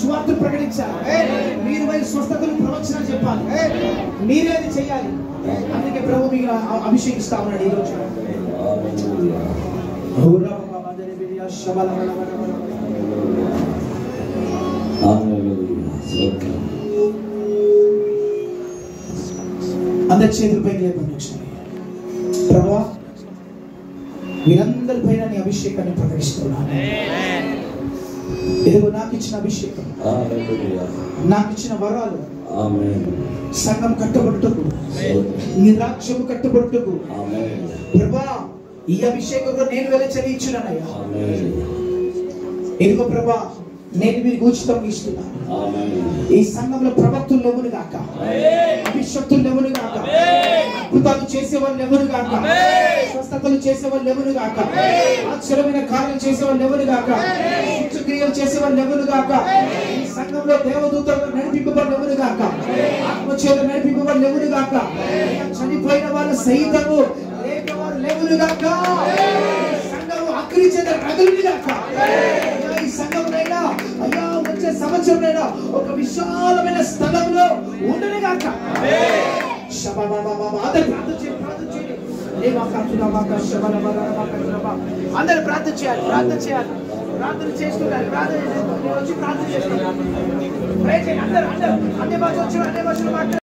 స్వార్థ ప్రకటించాలి, మీరు పోయి స్వస్థతలు ప్రవచన చెప్పాలి, మీరే అది చేయాలి. అందుకే ప్రభు మీకు అభిషేకిస్తా ఉన్నాడు ఈ రోజు. అందరి చేతులపై లేపండి. ప్రభువా, మీరందరి పైన నీ అభిషేకాన్ని ప్రకటిస్తున్నాను. ఇదిగో నాకు ఇచ్చిన అభిషేకం, నాకు ఇచ్చిన వరాలు సంఘం కట్టబడుటకు, నీ రాజ్యము కట్టబడుటకు ప్రభా, ఈ అభిషేకంలో నేను వెలచరించునయ్యా. ఇదిగో ప్రభా, నేను మీకు ఉచితం ఇస్తున్నాను. ఈ సంఘంలో ప్రవక్తులు లేవును గాక, అభిషక్తులు లేవును గాక, అద్భుతాలు చేసేవాళ్ళు లేవును గాక, స్వస్థతలు చేసేవాళ్ళు లేవును గాక, ఆశ్చర్యమైన కార్యాలు చేసేవాళ్ళు లేవును గాక, సూచక్రియలు చేసేవాళ్ళు లేవును గాక, ఈ సంఘంలో దేవదూతలు నడిపింపబడి లేవును గాక, ఆత్మచేత నడిపింపబడి లేవును గాక, చనిపోయిన వాళ్ళు సైతము లేపేవారు లేవును గాక, సంఘము అగ్ని చేత రగులును గాక. ఈ సంఘంలో అయ్యా వచ్చే సంవత్సరంలో ఒక విశాలమైన స్థలంలో ఉండను గాక. అందరూ ప్రార్థన చేయాలి, ప్రార్థన చేయాలి, ప్రార్థన చేస్తున్నారు, ప్రార్థన వచ్చి ప్రార్థన చేస్తున్నారు. అందరూ అన్ని భాషలు మాట్లాడారు.